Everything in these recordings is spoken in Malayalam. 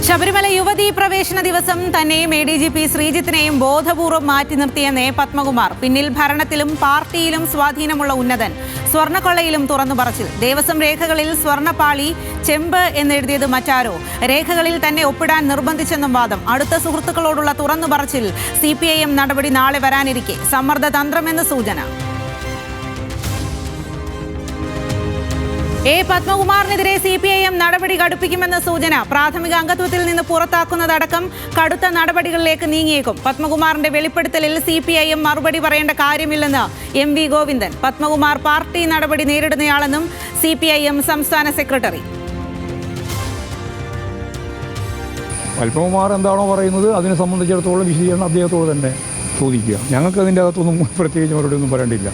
ശബരിമല യുവതീ പ്രവേശന ദിവസം തന്നെയും ADGP ശ്രീജിത്തിനെയും ബോധപൂർവ്വം മാറ്റി നിർത്തിയെന്ന് പത്മകുമാർ. പിന്നിൽ ഭരണത്തിലും പാർട്ടിയിലും സ്വാധീനമുള്ള ഉന്നതൻ. സ്വർണ്ണക്കൊള്ളയിലും തുറന്നു പറച്ചിൽ. ദേവസ്വം രേഖകളിൽ സ്വർണ്ണപ്പാളി ചെമ്പ് എന്നെഴുതിയത് മറ്റാരോ. രേഖകളിൽ തന്നെ ഒപ്പിടാൻ നിർബന്ധിച്ചെന്നും വാദം. അടുത്ത സുഹൃത്തുക്കളോടുള്ള തുറന്നു പറച്ചിൽ. CPIM നടപടി നാളെ വരാനിരിക്കെ സമ്മർദ്ദ തന്ത്രമെന്ന് സൂചന. പത്മകുമാറിനെതിരെ CPIM നടപടി കടുപ്പിക്കുമെന്ന സൂചന. പ്രാഥമിക അംഗത്വത്തിൽ നിന്ന് പുറത്താക്കുന്നതടക്കം കടുത്ത നടപടികളിലേക്ക് നീങ്ങിയേക്കും. പത്മകുമാറിന്റെ വെളിപ്പെടുത്തലിൽ CPIM മറുപടി പറയേണ്ട കാര്യമില്ലെന്ന് MV ഗോവിന്ദൻ. പത്മകുമാർ പാർട്ടി നടപടി നേരിടുന്നയാളെന്നും CPIM സംസ്ഥാന സെക്രട്ടറി. പത്മകുമാർ എന്താണോ പറയുന്നത് അതിനെ സംബന്ധിച്ചിടത്തോളം വിശദീകരണം അദ്ദേഹത്തോട് തന്നെ ചോദിക്കുക. ഞങ്ങൾക്ക് അതിൻ്റെ അകത്തൊന്നും പ്രത്യേകിച്ച് മറുപടി ഒന്നും പറയേണ്ടിയില്ല.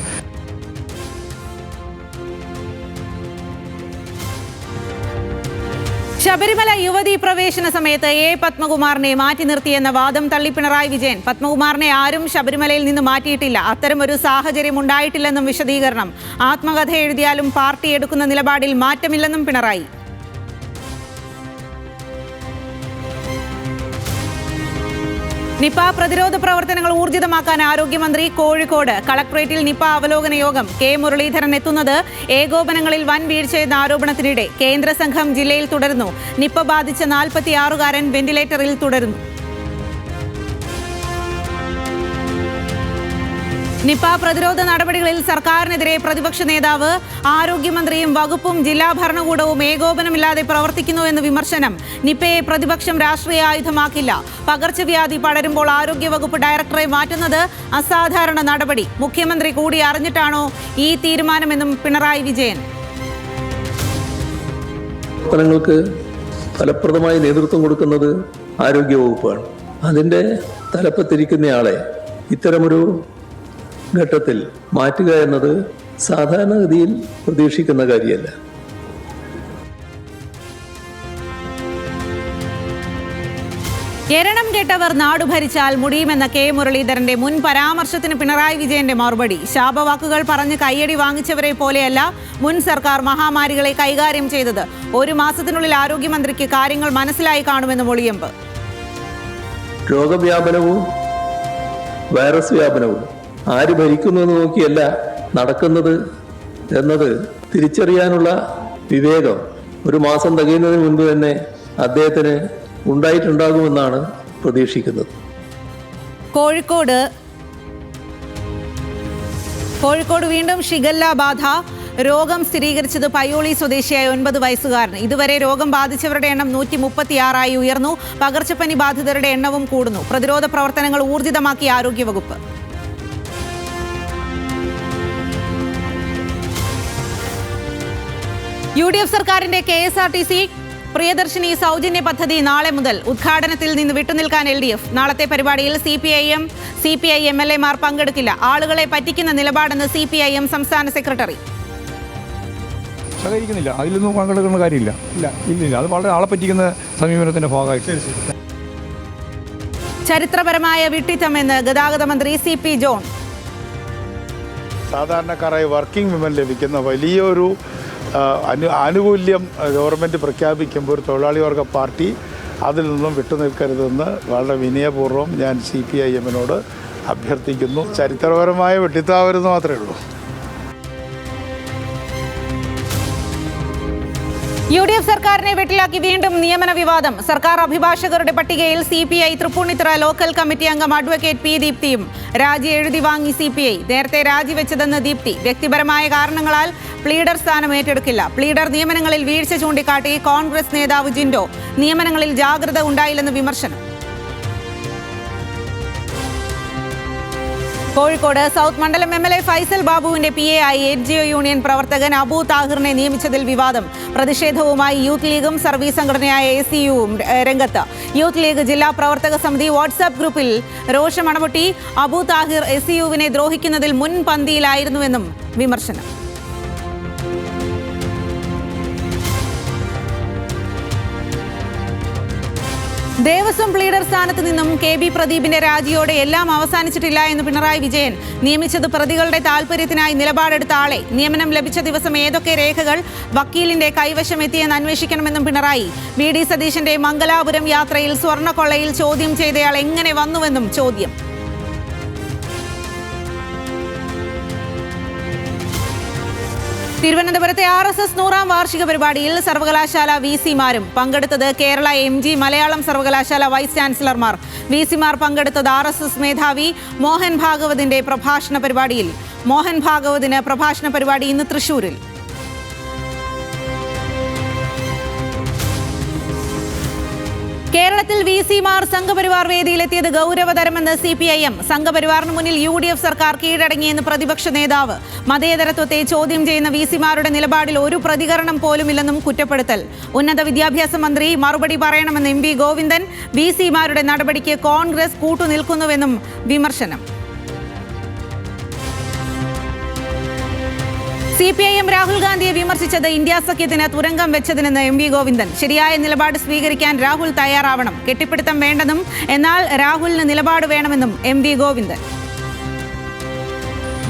ശബരിമല യുവതീ പ്രവേശന സമയത്ത് പത്മകുമാറിനെ മാറ്റി നിർത്തിയെന്ന വാദം തള്ളി പിണറായി വിജയൻ. പത്മകുമാറിനെ ആരും ശബരിമലയിൽ നിന്ന് മാറ്റിയിട്ടില്ല. അത്തരമൊരു സാഹചര്യം ഉണ്ടായിട്ടില്ലെന്നും വിശദീകരണം. ആത്മകഥ എഴുതിയാലും പാർട്ടി എടുക്കുന്ന നിലപാടിൽ മാറ്റമില്ലെന്നും പിണറായി. നിപ പ്രതിരോധ പ്രവർത്തനങ്ങൾ ഊർജിതമാക്കാൻ ആരോഗ്യമന്ത്രി കോഴിക്കോട്. കളക്ടറേറ്റിൽ നിപ അവലോകന യോഗം. K മുരളീധരൻ എത്തുന്നത് ഏകോപനങ്ങളിൽ വൻ വീഴ്ചയെന്ന ആരോപണത്തിനിടെ. കേന്ദ്ര സംഘം ജില്ലയിൽ തുടരുന്നു. നിപ ബാധിച്ച 46-കാരൻ വെന്റിലേറ്ററിൽ തുടരുന്നു. നിപ പ്രതിരോധ നടപടികളിൽ സർക്കാരിനെതിരെ പ്രതിപക്ഷ നേതാവ്. ആരോഗ്യമന്ത്രിയും വകുപ്പും ജില്ലാ ഭരണകൂടവും ഏകോപനമില്ലാതെ പ്രവർത്തിക്കുന്നുവെന്ന് വിമർശനം. നിപയെ പ്രതിപക്ഷം രാഷ്ട്രീയ ആയുധമാക്കില്ല. പകർച്ചവ്യാധി പടരുമ്പോൾ ആരോഗ്യവകുപ്പ് ഡയറക്ടറെ മാറ്റുന്നത് അസാധാരണ നടപടി. മുഖ്യമന്ത്രി കൂടി അറിഞ്ഞിട്ടാണോ ഈ തീരുമാനമെന്നും പിണറായി വിജയൻ. പ്രവർത്തനങ്ങൾക്ക് ഫലപ്രദമായി നേതൃത്വം കൊടുക്കുന്നത് ആരോഗ്യവകുപ്പാണ്. അതിൻ്റെ തലപ്പത്തിരിക്കുന്നയാളെ ഇത്തരമൊരു ഘട്ടത്തിൽ മാറ്റുക എന്നത് സാധാരണഗതിയിൽ പ്രതീക്ഷിക്കുന്ന കാര്യമല്ല. എരണം കേട്ടവർ നാടു ഭരിച്ചാൽ മുടിയുമെന്ന K മുരളീധരന്റെ മുൻ പരാമർശത്തിന് പിണറായി വിജയന്റെ മറുപടി. ശാപവാക്കുകൾ പറഞ്ഞ് കയ്യടി വാങ്ങിച്ചവരെ പോലെയല്ല മുൻ സർക്കാർ മഹാമാരികളെ കൈകാര്യം ചെയ്തത്. 1 മാസത്തിനുള്ളിൽ ആരോഗ്യമന്ത്രിക്ക് കാര്യങ്ങൾ മനസ്സിലായി കാണുമെന്ന് മൊഴിയമ്പ്. രോഗവ്യാപനവും വൈറസ് വ്യാപനവും ആര് ഭരിക്കുന്നു എന്ന് നോക്കിയല്ല നടക്കുന്നത് എന്നത് തിരിച്ചറിയാനുള്ള വിവേകം 1 മാസം തികയുന്നതിന് മുൻപ് തന്നെ അദ്ദേഹത്തിന് ഉണ്ടായിട്ടുണ്ടാകുമെന്നാണ് പ്രതീക്ഷിക്കുന്നത്. കോഴിക്കോട് വീണ്ടും ഷിഗല്ല ബാധ. രോഗം സ്ഥിരീകരിച്ചത് പയ്യോളി സ്വദേശിയായ 9 വയസ്സുകാരൻ. ഇതുവരെ രോഗം ബാധിച്ചവരുടെ എണ്ണം 136 ഉയർന്നു. പകർച്ചപ്പനി ബാധിതരുടെ എണ്ണവും കൂടുന്നു. പ്രതിരോധ പ്രവർത്തനങ്ങൾ ഊർജിതമാക്കി ആരോഗ്യവകുപ്പ്. UDF സർക്കാരിന്റെ KSRTC പ്രിയദർശിനി സൗജന്യ പദ്ധതി നാളെ മുതൽ. ഉദ്ഘാടനത്തിൽ നിന്ന് വിട്ടുനിൽക്കാൻ LDF. നാളത്തെ പരിപാടിയിൽ CPI MLA-മാർ പങ്കെടുക്കില്ല. ആളുകളെ പറ്റിക്കുന്ന നിലപാടെന്ന് CPIM സംസ്ഥാന സെക്രട്ടറി. സഹകരിക്കുന്നില്ല. അതിലൊന്നും പങ്കെടുക്കുന്ന കാര്യമില്ല. ഇല്ല. അത് വളരെ ആളെ പറ്റിക്കുന്ന സമീപനത്തിന്റെ ഭാഗമായിട്ട്. ചരിത്രപരമായ വിഡ്ഢിത്തമെന്ന് ഗതാഗത മന്ത്രി CP ജോൺ. സാധാരണക്കാരായി വർക്കിംഗ് വിമൻ ലഭിക്കുന്ന വലിയൊരു ആനുകൂല്യം ഗവൺമെൻറ് പ്രഖ്യാപിക്കുമ്പോൾ ഒരു തൊഴിലാളി വർഗ പാർട്ടി അതിൽ നിന്നും വിട്ടുനിൽക്കരുതെന്ന് വളരെ വിനയപൂർവ്വം ഞാൻ CPIM-നോട് അഭ്യർത്ഥിക്കുന്നു. ചരിത്രപരമായ വെട്ടിത്താവരുന്ന് മാത്രമേ ഉള്ളൂ. UDF സർക്കാരിനെ വെട്ടിലാക്കി വീണ്ടും നിയമന വിവാദം. സർക്കാർ അഭിഭാഷകരുടെ പട്ടികയിൽ CPI തൃപ്പൂണിത്തുറ ലോക്കൽ കമ്മിറ്റി അംഗം അഡ്വക്കേറ്റ് P ദീപ്തിയും. രാജി എഴുതി വാങ്ങി CPI. നേരത്തെ രാജിവെച്ചതെന്ന് ദീപ്തി. വ്യക്തിപരമായ കാരണങ്ങളാൽ പ്ലീഡർ സ്ഥാനം ഏറ്റെടുക്കില്ല. പ്ലീഡർ നിയമനങ്ങളിൽ വീഴ്ച ചൂണ്ടിക്കാട്ടി കോൺഗ്രസ് നേതാവ് ജിൻഡോ. നിയമനങ്ങളിൽ ജാഗ്രത ഉണ്ടായില്ലെന്ന് വിമർശനം. കോഴിക്കോട് സൗത്ത് മണ്ഡലം MLA ഫൈസൽ ബാബുവിന്റെ PA ആയി NGO യൂണിയൻ പ്രവർത്തകൻ അബു താഹിറിനെ നിയമിച്ചതിൽ വിവാദം. പ്രതിഷേധവുമായി യൂത്ത് ലീഗും സർവീസ് സംഘടനയായ ACUവും രംഗത്ത്. യൂത്ത് ലീഗ് ജില്ലാ പ്രവർത്തക സമിതി വാട്സാപ്പ് ഗ്രൂപ്പിൽ രോഷമണപൊട്ടി. അബു താഹിർ ACUവിനെ ദ്രോഹിക്കുന്നതിൽ മുൻപന്തിയിലായിരുന്നുവെന്നും വിമർശനം. ദേവസ്വം പ്ലീഡർ സ്ഥാനത്ത് നിന്നും KB പ്രദീപിന്റെ രാജിയോടെ എല്ലാം അവസാനിച്ചിട്ടില്ല എന്ന് പിണറായി വിജയൻ. നിയമിച്ചത് പ്രതികളുടെ താൽപര്യത്തിനായി നിലപാടെടുത്ത ആളെ. നിയമനം ലഭിച്ച ദിവസം ഏതൊക്കെ രേഖകൾ വക്കീലിന്റെ കൈവശം എത്തിയെന്ന് അന്വേഷിക്കണമെന്നും പിണറായി. VD സതീശന്റെ മംഗലാപുരം യാത്രയിൽ സ്വർണ്ണക്കൊള്ളയിൽ ചോദ്യം ചെയ്തയാൾ എങ്ങനെ വന്നുവെന്നും ചോദ്യം. തിരുവനന്തപുരത്തെ RSS 100ാം വാർഷിക പരിപാടിയിൽ സർവകലാശാല VC-മാരും പങ്കെടുത്തത്. കേരള MG മലയാളം സർവകലാശാല വൈസ് ചാൻസലർമാർ. VC-മാർ പങ്കെടുത്തത് RSS മേധാവി മോഹൻ ഭാഗവതിന്റെ പ്രഭാഷണ പരിപാടിയിൽ. മോഹൻ ഭാഗവതിന് പ്രഭാഷണ പരിപാടി ഇന്ന് തൃശൂരിൽ. കേരളത്തിൽ VC-മാർ സംഘപരിവാർ വേദിയിലെത്തിയത് ഗൗരവതരമെന്ന് CPIM. സംഘപരിവാറിന് മുന്നിൽ UDF സർക്കാർ കീഴടങ്ങിയെന്ന് പ്രതിപക്ഷ നേതാവ്. മതേതരത്വത്തെ ചോദ്യം ചെയ്യുന്ന VC-മാരുടെ നിലപാടിൽ ഒരു പ്രതികരണം പോലുമില്ലെന്നും കുറ്റപ്പെടുത്തൽ. ഉന്നത വിദ്യാഭ്യാസ മന്ത്രി മറുപടി പറയണമെന്ന് MV ഗോവിന്ദൻ. VC-മാരുടെ നടപടിക്ക് കോൺഗ്രസ് കൂട്ടുനിൽക്കുന്നുവെന്നും വിമർശനം. CPIM രാഹുൽ ഗാന്ധിയെ വിമർശിച്ചത് ഇന്ത്യ സഖ്യത്തിന് തുരങ്കം വെച്ചതിനെന്ന് MV ഗോവിന്ദൻ. ശരിയായ നിലപാട് സ്വീകരിക്കാൻ രാഹുൽ തയ്യാറാവണം. കെട്ടിപ്പിടുത്തം വേണ്ടെന്നും എന്നാൽ രാഹുലിന് നിലപാട് വേണമെന്നും MV ഗോവിന്ദൻ.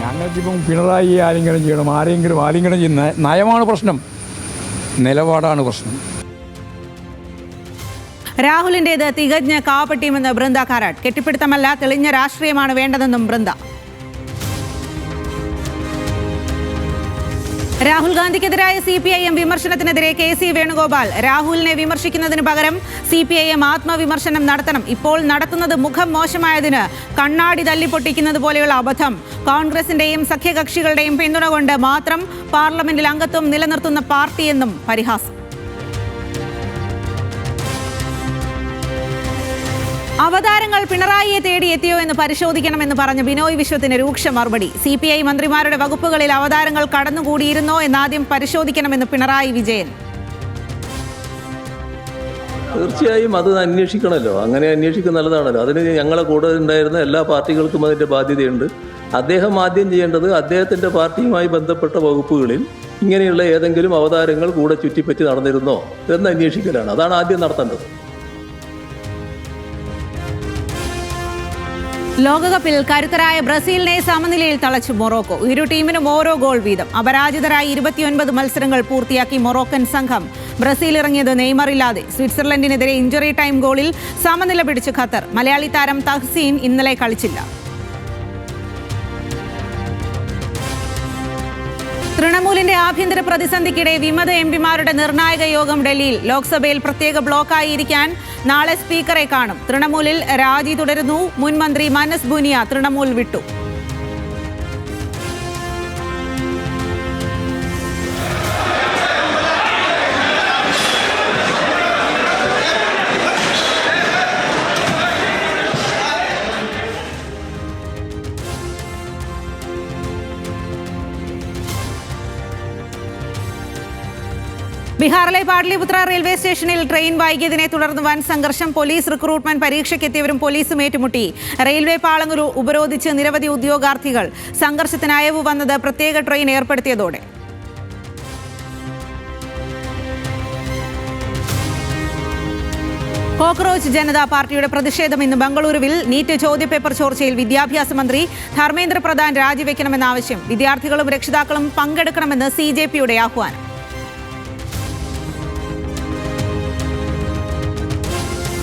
ഞങ്ങൾക്കിപ്പം പിണറായി ആലിംഗനം ചെയ്യണം, ആരെങ്കിലും ആലിംഗനം ചെയ്യുന്ന നയമാണ് പ്രശ്നം, നിലപാടാണ് പ്രശ്നം. രാഹുലിന്റേത് തികഞ്ഞ കാപട്യമെന്ന് ബൃന്ദ കാരാട്ട്. കെട്ടിപ്പിടുത്തമല്ല, തെളിഞ്ഞ രാഷ്ട്രീയമാണ് വേണ്ടതെന്നും ബൃന്ദ. Rahul ഗാന്ധിക്കെതിരായ CPIM വിമർശനത്തിനെതിരെ KC Venugopal. രാഹുലിനെ വിമർശിക്കുന്നതിന് പകരം CPIM ആത്മവിമർശനം നടത്തണം. ഇപ്പോൾ നടത്തുന്നത് മുഖം മോശമായതിന് കണ്ണാടി തല്ലിപ്പൊട്ടിക്കുന്നത് പോലെയുള്ള അബദ്ധം. കോൺഗ്രസിന്റെയും സഖ്യകക്ഷികളുടെയും പിന്തുണ കൊണ്ട് മാത്രം പാർലമെന്റിൽ അംഗത്വം നിലനിർത്തുന്ന പാർട്ടിയെന്നും പരിഹാസം. അവതാരങ്ങൾ പിണറായിയെ തേടി എത്തിയോ എന്ന് പരിശോധിക്കണമെന്ന് പറഞ്ഞ ബിനോയ് വിശ്വത്തിന് രൂക്ഷ മറുപടി. CPI മന്ത്രിമാരുടെ വകുപ്പുകളിൽ അവതാരങ്ങൾ കടന്നുകൂടിയിരുന്നോ എന്നാദ്യം പരിശോധിക്കണമെന്ന് പിണറായി വിജയൻ. തീർച്ചയായും അത് അന്വേഷിക്കണമല്ലോ. അങ്ങനെ അന്വേഷിക്കുന്നത് നല്ലതാണല്ലോ. അതിന് ഞങ്ങളെ കൂടെ ഉണ്ടായിരുന്ന എല്ലാ പാർട്ടികൾക്കും അതിൻ്റെ ബാധ്യതയുണ്ട്. അദ്ദേഹം ആദ്യം ചെയ്യേണ്ടത് അദ്ദേഹത്തിൻ്റെ പാർട്ടിയുമായി ബന്ധപ്പെട്ട വകുപ്പുകളിൽ ഇങ്ങനെയുള്ള ഏതെങ്കിലും അവതാരങ്ങൾ കൂടെ ചുറ്റിപ്പറ്റി നടന്നിരുന്നോ എന്ന് അന്വേഷിക്കലാണ്. അതാണ് ആദ്യം നടത്തേണ്ടത്. ലോകകപ്പിൽ കരുത്തരായ ബ്രസീലിനെ സമനിലയിൽ തളച്ചു മൊറോക്കോ. ഇരു ടീമിനും ഓരോ ഗോൾ വീതം. അപരാജിതരായി 29 മത്സരങ്ങൾ പൂർത്തിയാക്കി മൊറോക്കൻ സംഘം. ബ്രസീൽ ഇറങ്ങിയത് നെയ്മറില്ലാതെ. സ്വിറ്റ്സർലൻഡിനെതിരെ ഇഞ്ചറി ടൈം ഗോളിൽ സമനില പിടിച്ച് ഖത്തർ. മലയാളി താരം തഹ്സീൻ ഇന്നലെ കളിച്ചില്ല. തൃണമൂലിന്റെ ആഭ്യന്തര പ്രതിസന്ധിക്കിടെ വിമത MPമാരുടെ നിർണായക യോഗം ഡൽഹിയിൽ. ലോക്സഭയിൽ പ്രത്യേക ബ്ലോക്കായിരിക്കാൻ നാളെ സ്പീക്കറെ കാണും. തൃണമൂലിൽ രാജി തുടരുന്നു. മുൻ മന്ത്രി മനസ് ബുനിയ തൃണമൂൽ വിട്ടു. ബീഹാറിലെ പാട്ലിപുത്ര റെയിൽവേ സ്റ്റേഷനിൽ ട്രെയിൻ വൈകിയതിനെ തുടർന്ന് വൻ സംഘർഷം. പോലീസ് റിക്രൂട്ട്മെന്റ് പരീക്ഷയ്ക്കെത്തിയവരും പോലീസും ഏറ്റുമുട്ടി. റെയിൽവേ പാളങ്ങൾ ഉപരോധിച്ച് നിരവധി ഉദ്യോഗാർത്ഥികൾ. സംഘർഷത്തിന് അയവ് വന്നത് പ്രത്യേക ട്രെയിൻ ഏർപ്പെടുത്തിയതോടെ. കോക്രോച്ച് ജനതാ പാർട്ടിയുടെ പ്രതിഷേധം ഇന്ന് ബംഗളൂരുവിൽ. നീറ്റ് ചോദ്യപേപ്പർ ചോർച്ചയിൽ വിദ്യാഭ്യാസ മന്ത്രി ധർമ്മേന്ദ്ര പ്രധാൻ രാജിവെക്കണമെന്ന ആവശ്യം. വിദ്യാർത്ഥികളും രക്ഷിതാക്കളും പങ്കെടുക്കണമെന്ന് CJPയുടെ ആഹ്വാനം.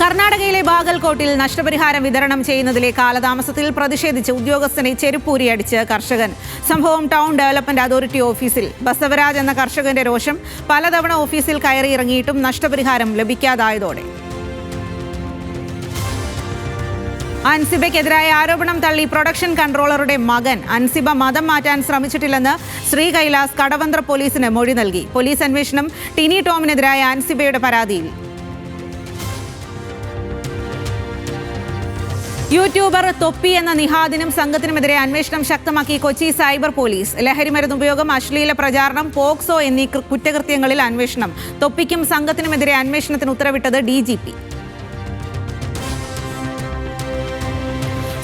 കർണാടകയിലെ ബാഗൽകോട്ടിൽ നഷ്ടപരിഹാരം വിതരണം ചെയ്യുന്നതിലെ കാലതാമസത്തിൽ പ്രതിഷേധിച്ച് ഉദ്യോഗസ്ഥനെ ചെരുപ്പൂരിയടിച്ച് കർഷകൻ. സംഭവം ടൗൺ ഡെവലപ്മെന്റ് അതോറിറ്റി ഓഫീസിൽ. ബസവരാജ് എന്ന കർഷകന്റെ രോഷം. പലതവണ ഓഫീസിൽ കയറിയിറങ്ങിയിട്ടും നഷ്ടപരിഹാരം ലഭിക്കാതായതോടെ. അൻസിബയ്ക്കെതിരായ ആരോപണം തള്ളി പ്രൊഡക്ഷൻ കൺട്രോളറുടെ മകൻ. അൻസിബ മതം മാറ്റാൻ ശ്രമിച്ചിട്ടില്ലെന്ന് ശ്രീ കൈലാസ് കടവന്ത്ര പോലീസിന് മൊഴി നൽകി. പോലീസ് അന്വേഷണം ടിനി ടോമിനെതിരായ അൻസിബയുടെ പരാതിയിൽ. യൂട്യൂബർ തൊപ്പി എന്ന നിഹാദിനും സംഘത്തിനുമെതിരെ അന്വേഷണം ശക്തമാക്കി കൊച്ചി സൈബർ പോലീസ്. ലഹരിമരുന്ന് ഉപയോഗം, അശ്ലീല പ്രചാരണം, പോക്സോ എന്നീ കുറ്റകൃത്യങ്ങളിൽ അന്വേഷണം. തൊപ്പിക്കും സംഘത്തിനുമെതിരെ അന്വേഷണത്തിന് ഉത്തരവിട്ടത് DGP.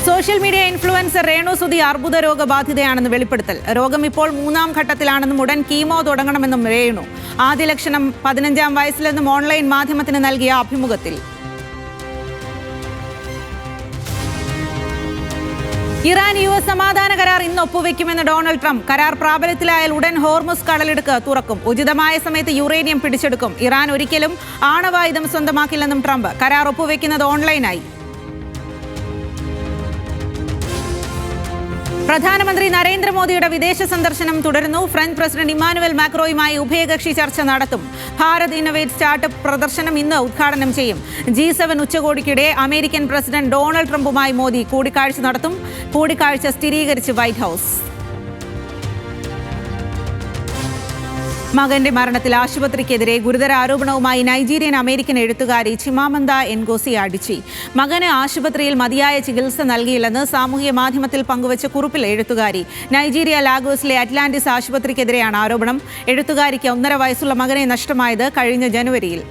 Social media influencer Renu Sudhi അർബുദ രോഗബാധിതയാണെന്ന് വെളിപ്പെടുത്തൽ. രോഗം ഇപ്പോൾ 3ാം ഘട്ടത്തിലാണെന്നും ഉടൻ കീമോ തുടങ്ങണമെന്നും രേണു. ആദ്യ ലക്ഷണം 15ാം വയസ്സിലെന്നും ഓൺലൈൻ മാധ്യമത്തിന് നൽകിയ അഭിമുഖത്തിൽ. ഇറാൻ US സമാധാന കരാർ ഇന്ന് ഒപ്പുവെക്കുമെന്ന് ഡൊണാൾഡ് ട്രംപ്. കരാർ പ്രാബല്യത്തിലായാൽ ഉടൻ ഹോർമുസ് കടലിടുക്ക് തുറക്കും. ഉചിതമായ സമയത്ത് യുറേനിയം പിടിച്ചെടുക്കും. ഇറാൻ ഒരിക്കലും ആണവായുധം സ്വന്തമാക്കില്ലെന്നും ട്രംപ്. കരാർ ഒപ്പുവെക്കുന്നത് ഓൺലൈനായി. പ്രധാനമന്ത്രി നരേന്ദ്രമോദിയുടെ വിദേശ സന്ദർശനം തുടരുന്നു. ഫ്രഞ്ച് പ്രസിഡന്റ് ഇമ്മാനുവൽ മാക്രോയുമായി ഉഭയകക്ഷി ചർച്ച നടത്തും. ഭാരത് ഇന്നൊവേറ്റ് സ്റ്റാർട്ടപ്പ് പ്രദർശനം ഇന്ന് ഉദ്ഘാടനം ചെയ്യും. G7 ഉച്ചകോടിക്കിടെ അമേരിക്കൻ പ്രസിഡന്റ് ഡൊണാൾഡ് ട്രംപുമായി മോദി കൂടിക്കാഴ്ച നടത്തും. കൂടിക്കാഴ്ച സ്ഥിരീകരിച്ച് വൈറ്റ് ഹൗസ്. മകന്റെ മരണത്തിൽ ആശുപത്രിക്കെതിരെ ഗുരുതര ആരോപണവുമായി നൈജീരിയൻ അമേരിക്കൻ എഴുത്തുകാരി ചിമാമന്ത എൻഗോസി അടിച്ചി. മകന് ആശുപത്രിയിൽ മതിയായ ചികിത്സ നൽകിയില്ലെന്ന് സാമൂഹ്യ മാധ്യമത്തിൽ പങ്കുവച്ച കുറിപ്പിൽ എഴുത്തുകാരി. നൈജീരിയ ലാഗോസിലെ അറ്റ്ലാന്റിസ് ആശുപത്രിക്കെതിരെയാണ് ആരോപണം. എഴുത്തുകാരിക്ക് 1.5 വയസ്സുള്ള മകനെ നഷ്ടമായത് കഴിഞ്ഞ ജനുവരിയിൽ.